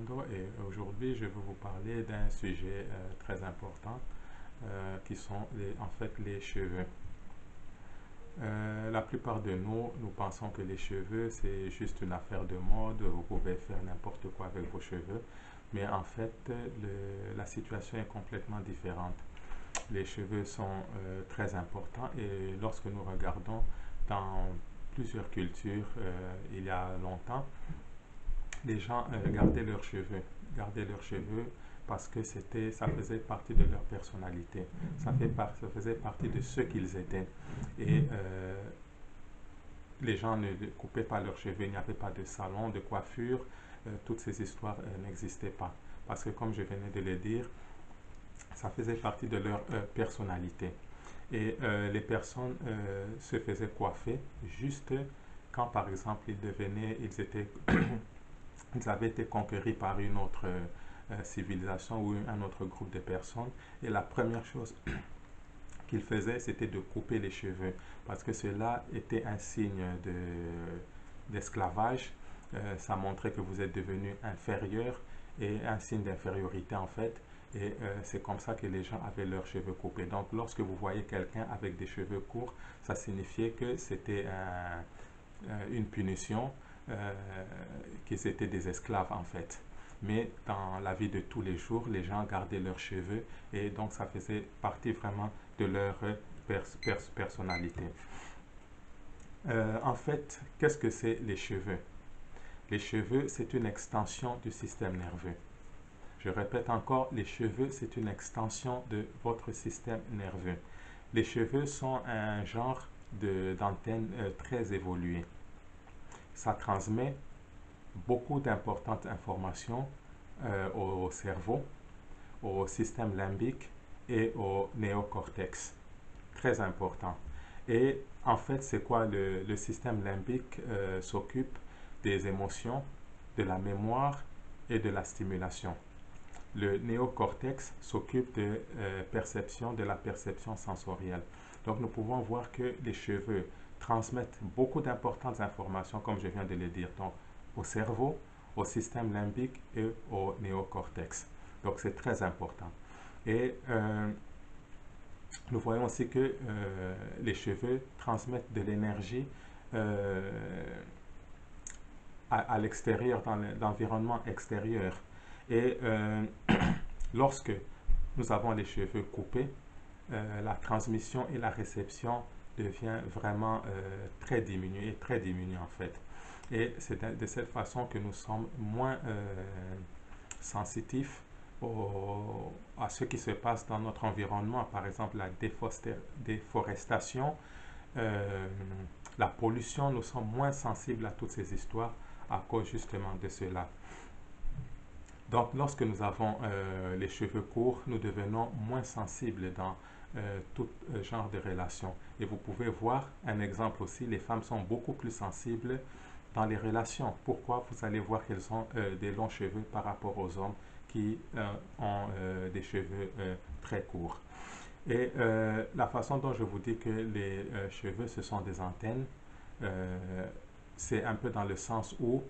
Fernando et aujourd'hui je vais vous parler d'un sujet très important qui sont en fait les cheveux. La plupart de nous pensons que les cheveux c'est juste une affaire de mode, vous pouvez faire n'importe quoi avec vos cheveux, mais en fait la situation est complètement différente. Les cheveux sont très importants et lorsque nous regardons dans plusieurs cultures il y a longtemps, les gens gardaient leurs cheveux parce que ça faisait partie de leur personnalité, ça faisait partie de ce qu'ils étaient. Et les gens ne coupaient pas leurs cheveux, il n'y avait pas de salon, de coiffure, toutes ces histoires n'existaient pas. Parce que comme je venais de le dire, ça faisait partie de leur personnalité. Et les personnes se faisaient coiffer juste quand par exemple ils avaient été conquéris par une autre civilisation ou un autre groupe de personnes. Et la première chose qu'ils faisaient, c'était de couper les cheveux, parce que cela était un signe d'esclavage. Ça montrait que vous êtes devenu inférieur et un signe d'infériorité en fait. Et c'est comme ça que les gens avaient leurs cheveux coupés. Donc lorsque vous voyez quelqu'un avec des cheveux courts, ça signifiait que c'était une punition, qu'ils étaient des esclaves en fait. Mais dans la vie de tous les jours, les gens gardaient leurs cheveux et donc ça faisait partie vraiment de leur personnalité. En fait, qu'est-ce que c'est les cheveux? Les cheveux, c'est une extension du système nerveux. Je répète encore, les cheveux, c'est une extension de votre système nerveux. Les cheveux sont un genre d'antenne très évoluée. Ça transmet beaucoup d'importantes informations au cerveau, au système limbique et au néocortex. Très important. Et en fait, c'est quoi le système limbique s'occupe des émotions, de la mémoire et de la stimulation. Le néocortex s'occupe de la perception sensorielle. Donc nous pouvons voir que les cheveux transmettent beaucoup d'importantes informations, comme je viens de le dire, donc au cerveau, au système limbique et au néocortex. Donc c'est très important. Et nous voyons aussi que les cheveux transmettent de l'énergie à l'extérieur, dans l'environnement extérieur. Et lorsque nous avons les cheveux coupés, la transmission et la réception devient vraiment très diminuée en fait. Et c'est de cette façon que nous sommes moins sensitifs à ce qui se passe dans notre environnement, par exemple la déforestation, euh, la pollution, nous sommes moins sensibles à toutes ces histoires à cause justement de cela. Donc, lorsque nous avons les cheveux courts, nous devenons moins sensibles dans tout genre de relations. Et vous pouvez voir un exemple aussi, les femmes sont beaucoup plus sensibles dans les relations. Pourquoi? Vous allez voir qu'elles ont des longs cheveux par rapport aux hommes qui ont des cheveux très courts. Et la façon dont je vous dis que les cheveux, ce sont des antennes, c'est un peu dans le sens où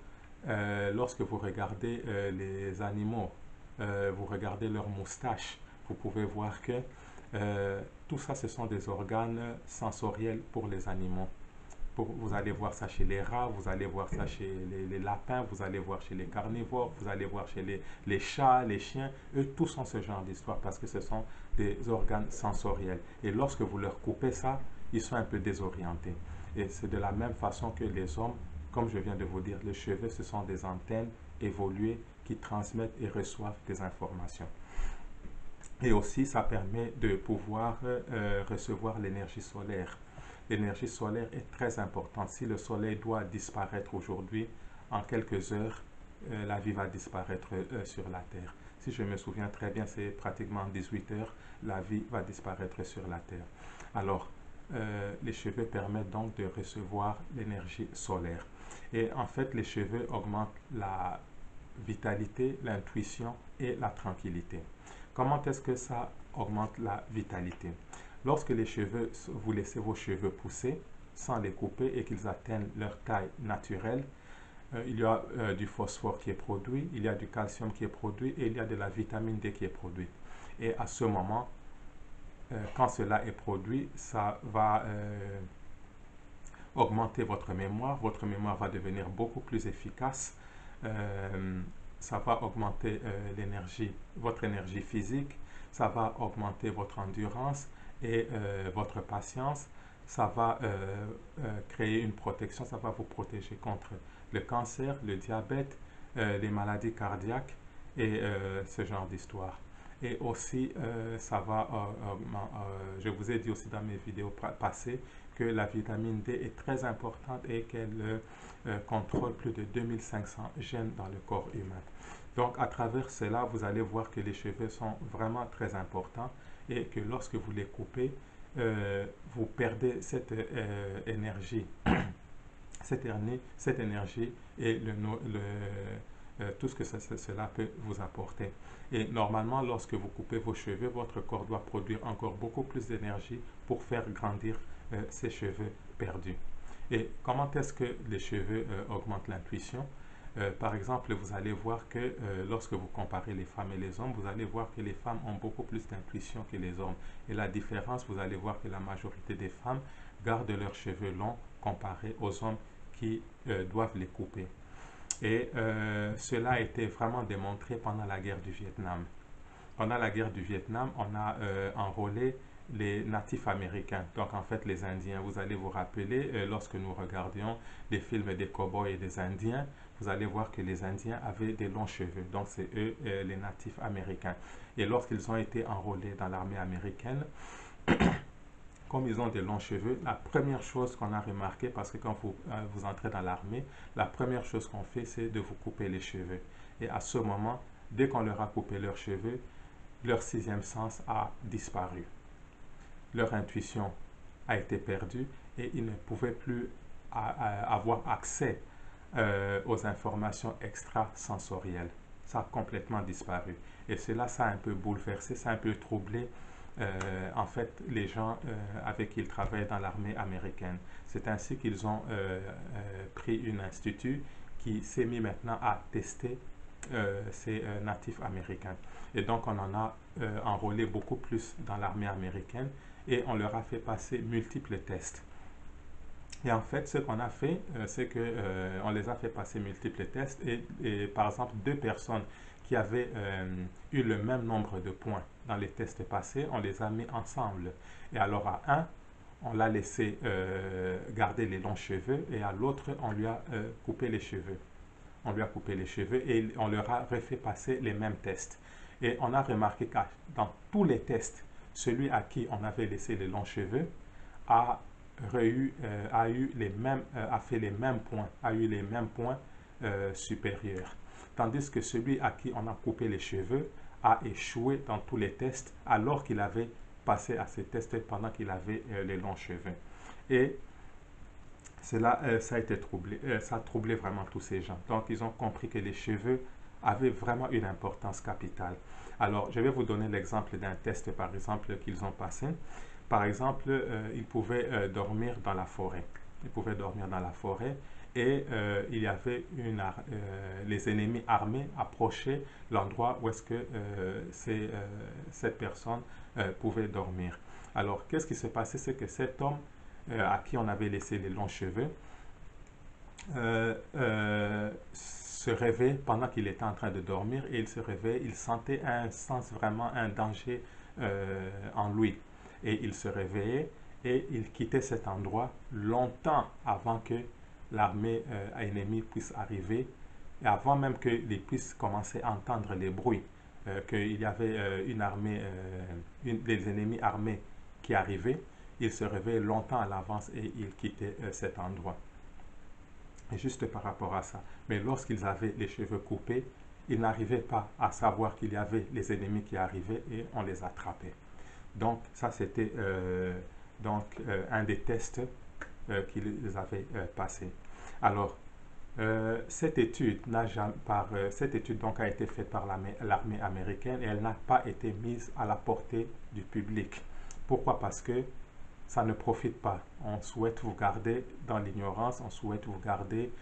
lorsque vous regardez les animaux, vous regardez leurs moustaches, vous pouvez voir que tout ça, ce sont des organes sensoriels pour les animaux. Vous allez voir ça chez les rats, vous allez voir ça chez les lapins, vous allez voir chez les carnivores, vous allez voir chez les chats, les chiens. Eux, tous ont ce genre d'histoire parce que ce sont des organes sensoriels. Et lorsque vous leur coupez ça, ils sont un peu désorientés. Et c'est de la même façon que les hommes, comme je viens de vous dire, les cheveux, ce sont des antennes évoluées qui transmettent et reçoivent des informations. Et aussi, ça permet de pouvoir recevoir l'énergie solaire. L'énergie solaire est très importante. Si le soleil doit disparaître aujourd'hui, en quelques heures, la vie va disparaître sur la Terre. Si je me souviens très bien, c'est pratiquement 18 heures, la vie va disparaître sur la Terre. Alors, les cheveux permettent donc de recevoir l'énergie solaire. Et en fait, les cheveux augmentent la vitalité, l'intuition et la tranquillité. Comment est-ce que ça augmente la vitalité? Lorsque vous laissez vos cheveux pousser sans les couper et qu'ils atteignent leur taille naturelle, il y a du phosphore qui est produit, il y a du calcium qui est produit et il y a de la vitamine D qui est produite. Et à ce moment, quand cela est produit, ça va augmenter votre mémoire va devenir beaucoup plus efficace, ça va augmenter votre énergie physique, ça va augmenter votre endurance et votre patience, ça va créer une protection, ça va vous protéger contre le cancer, le diabète, les maladies cardiaques et ce genre d'histoire. Et aussi, je vous ai dit aussi dans mes vidéos passées que la vitamine D est très importante et qu'elle contrôle plus de 2500 gènes dans le corps humain. Donc, à travers cela, vous allez voir que les cheveux sont vraiment très importants et que lorsque vous les coupez, vous perdez cette énergie, cette énergie et tout ce que cela peut vous apporter. Et normalement, lorsque vous coupez vos cheveux, votre corps doit produire encore beaucoup plus d'énergie pour faire grandir ces cheveux perdus. Et comment est-ce que les cheveux augmentent l'intuition? Par exemple, vous allez voir que lorsque vous comparez les femmes et les hommes, vous allez voir que les femmes ont beaucoup plus d'intuition que les hommes. Et la différence, vous allez voir que la majorité des femmes gardent leurs cheveux longs comparé aux hommes qui doivent les couper. Et cela a été vraiment démontré pendant la guerre du Vietnam. Pendant la guerre du Vietnam, on a enrôlé les natifs américains, donc en fait les Indiens. Vous allez vous rappeler, lorsque nous regardions des films des cow-boys et des Indiens, vous allez voir que les Indiens avaient des longs cheveux, donc c'est eux les natifs américains. Et lorsqu'ils ont été enrôlés dans l'armée américaine, comme ils ont des longs cheveux, la première chose qu'on a remarqué, parce que quand vous entrez dans l'armée, la première chose qu'on fait, c'est de vous couper les cheveux. Et à ce moment, dès qu'on leur a coupé leurs cheveux, leur sixième sens a disparu. Leur intuition a été perdue et ils ne pouvaient plus avoir accès aux informations extrasensorielles. Ça a complètement disparu. Et cela, ça a un peu bouleversé, ça a un peu troublé en fait les gens avec qui ils travaillaient dans l'armée américaine. C'est ainsi qu'ils ont pris un institut qui s'est mis maintenant à tester ces natifs américains. Et donc on en a enrôlé beaucoup plus dans l'armée américaine et on leur a fait passer multiples tests. Et en fait, ce qu'on a fait, c'est que on les a fait passer multiples tests et par exemple, deux personnes qui avaient eu le même nombre de points dans les tests passés, on les a mis ensemble. Et alors à un, on l'a laissé garder les longs cheveux et à l'autre, on lui a coupé les cheveux. On lui a coupé les cheveux et on leur a refait passer les mêmes tests. Et on a remarqué que dans tous les tests, celui à qui on avait laissé les longs cheveux a fait les mêmes points, a eu les mêmes points supérieurs. Tandis que celui à qui on a coupé les cheveux a échoué dans tous les tests alors qu'il avait passé à ces tests pendant qu'il avait les longs cheveux. Et cela, ça a troublé vraiment tous ces gens. Donc, ils ont compris que les cheveux avaient vraiment une importance capitale. Alors, je vais vous donner l'exemple d'un test, par exemple, qu'ils ont passé. Par exemple, ils pouvaient dormir dans la forêt. Ils pouvaient dormir dans la forêt et il y avait les ennemis armés approchaient l'endroit où est-ce que cette personne pouvait dormir. Alors, qu'est-ce qui s'est passé? C'est que cet homme à qui on avait laissé les longs cheveux se réveille pendant qu'il était en train de dormir et il se réveille, il sentait vraiment un danger en lui. Et il se réveillait et il quittait cet endroit longtemps avant que l'armée ennemie puisse arriver et avant même qu'ils puissent commencer à entendre les bruits, qu'il y avait une armée, des ennemis armés qui arrivaient. Il se réveillait longtemps à l'avance et il quittait cet endroit. Et juste par rapport à ça. Mais lorsqu'ils avaient les cheveux coupés, ils n'arrivaient pas à savoir qu'il y avait les ennemis qui arrivaient et on les attrapait. Donc ça c'était un des tests qu'ils avaient passé. Alors cette étude donc a été faite par l'armée américaine et elle n'a pas été mise à la portée du public. Pourquoi? Parce que ça ne profite pas. On souhaite vous garder dans l'ignorance, on souhaite vous garder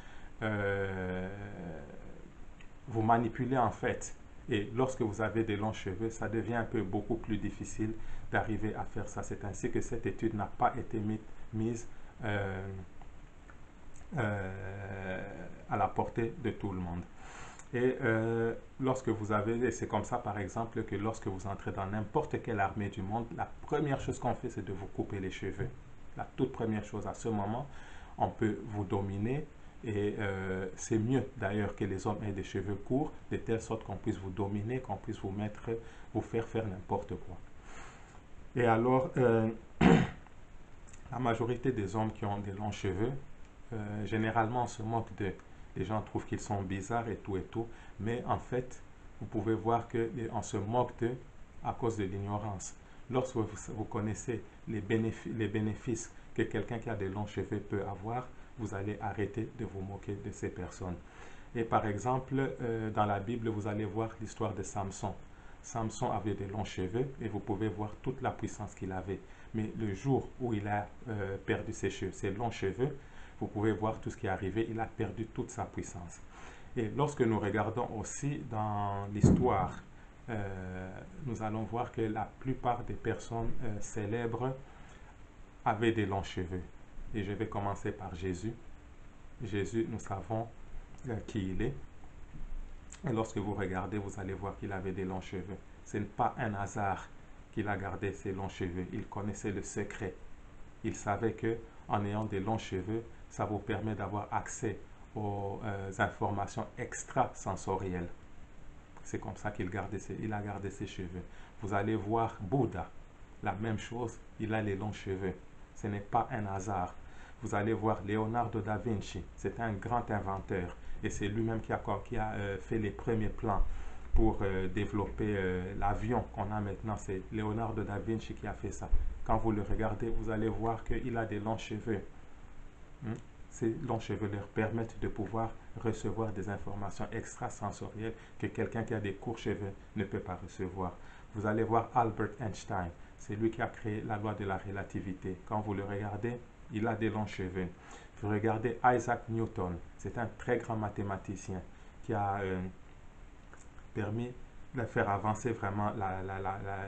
euh, vous manipulez en fait. Et lorsque vous avez des longs cheveux, ça devient un peu beaucoup plus difficile d'arriver à faire ça. C'est ainsi que cette étude n'a pas été mise à la portée de tout le monde. Et lorsque vous avez, et c'est comme ça par exemple que lorsque vous entrez dans n'importe quelle armée du monde, la première chose qu'on fait, c'est de vous couper les cheveux. La toute première chose, à ce moment, on peut vous dominer. Et c'est mieux d'ailleurs que les hommes aient des cheveux courts, de telle sorte qu'on puisse vous dominer, qu'on puisse vous faire faire n'importe quoi. Et alors, la majorité des hommes qui ont des longs cheveux, généralement on se moque d'eux. Les gens trouvent qu'ils sont bizarres et tout, mais en fait, vous pouvez voir qu'on se moque d'eux à cause de l'ignorance. Lorsque vous connaissez les bénéfices que quelqu'un qui a des longs cheveux peut avoir, vous allez arrêter de vous moquer de ces personnes. Et par exemple, dans la Bible, vous allez voir l'histoire de Samson. Samson avait des longs cheveux et vous pouvez voir toute la puissance qu'il avait. Mais le jour où il a perdu ses longs cheveux, vous pouvez voir tout ce qui est arrivé. Il a perdu toute sa puissance. Et lorsque nous regardons aussi dans l'histoire, nous allons voir que la plupart des personnes célèbres avaient des longs cheveux. Et je vais commencer par Jésus. Jésus, nous savons qui il est. Et lorsque vous regardez, vous allez voir qu'il avait des longs cheveux. Ce n'est pas un hasard qu'il a gardé ses longs cheveux. Il connaissait le secret. Il savait que en ayant des longs cheveux, ça vous permet d'avoir accès aux informations extrasensorielles. C'est comme ça qu'il a gardé ses cheveux. Vous allez voir Bouddha, la même chose, il a les longs cheveux. Ce n'est pas un hasard. Vous allez voir Leonardo da Vinci, c'est un grand inventeur et c'est lui-même qui a fait les premiers plans pour développer l'avion qu'on a maintenant. C'est Leonardo da Vinci qui a fait ça. Quand vous le regardez, vous allez voir qu'il a des longs cheveux. Ces longs cheveux leur permettent de pouvoir recevoir des informations extrasensorielles que quelqu'un qui a des courts cheveux ne peut pas recevoir. Vous allez voir Albert Einstein, c'est lui qui a créé la loi de la relativité. Quand vous le regardez, il a des longs cheveux. Vous regardez Isaac Newton, c'est un très grand mathématicien qui a permis de faire avancer vraiment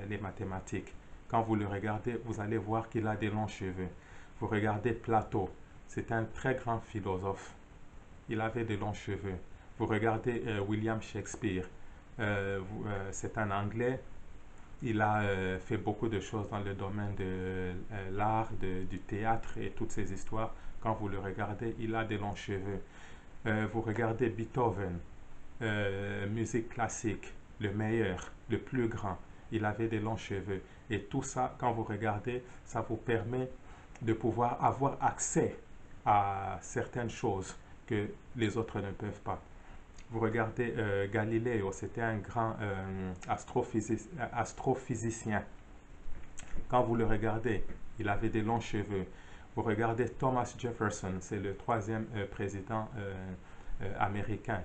les mathématiques. Quand vous le regardez, vous allez voir qu'il a des longs cheveux. Vous regardez Platon, c'est un très grand philosophe. Il avait de longs cheveux. Vous regardez William Shakespeare, c'est un Anglais. Il a fait beaucoup de choses dans le domaine de l'art, du théâtre et toutes ces histoires. Quand vous le regardez, il a de longs cheveux. Vous regardez Beethoven, musique classique, le meilleur, le plus grand. Il avait des longs cheveux. Et tout ça, quand vous regardez, ça vous permet de pouvoir avoir accès à certaines choses que les autres ne peuvent pas. Vous regardez Galiléo, c'était un grand astrophysicien. Quand vous le regardez, il avait des longs cheveux. Vous regardez Thomas Jefferson, c'est le troisième président américain.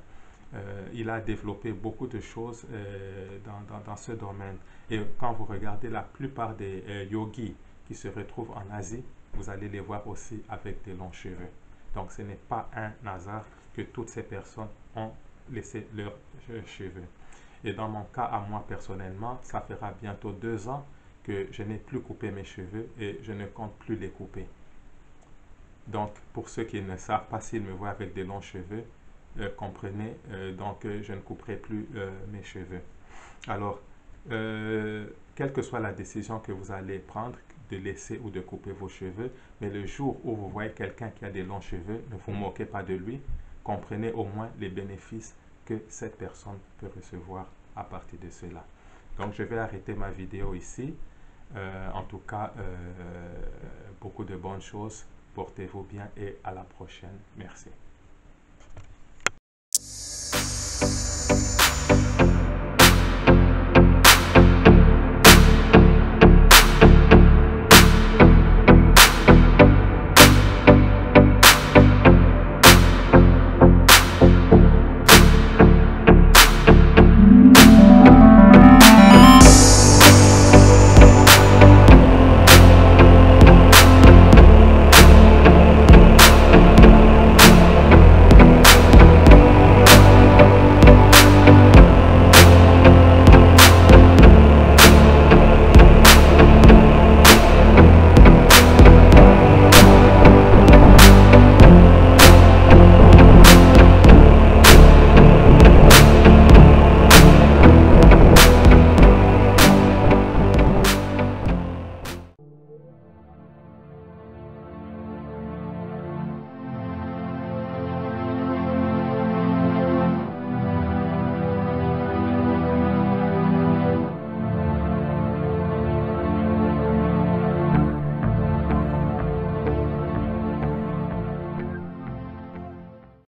Il a développé beaucoup de choses dans ce domaine. Et quand vous regardez la plupart des yogis qui se retrouvent en Asie, vous allez les voir aussi avec des longs cheveux. Donc ce n'est pas un hasard que toutes ces personnes ont laissé leurs cheveux. Et dans mon cas, à moi personnellement, ça fera bientôt 2 ans que je n'ai plus coupé mes cheveux et je ne compte plus les couper. Donc pour ceux qui ne savent pas, s'ils me voient avec des longs cheveux, comprenez, donc je ne couperai plus mes cheveux. Alors, quelle que soit la décision que vous allez prendre, de laisser ou de couper vos cheveux, mais le jour où vous voyez quelqu'un qui a des longs cheveux, ne vous moquez pas de lui, comprenez au moins les bénéfices que cette personne peut recevoir à partir de cela. Donc je vais arrêter ma vidéo ici. En tout cas, beaucoup de bonnes choses. Portez-vous bien et à la prochaine. Merci.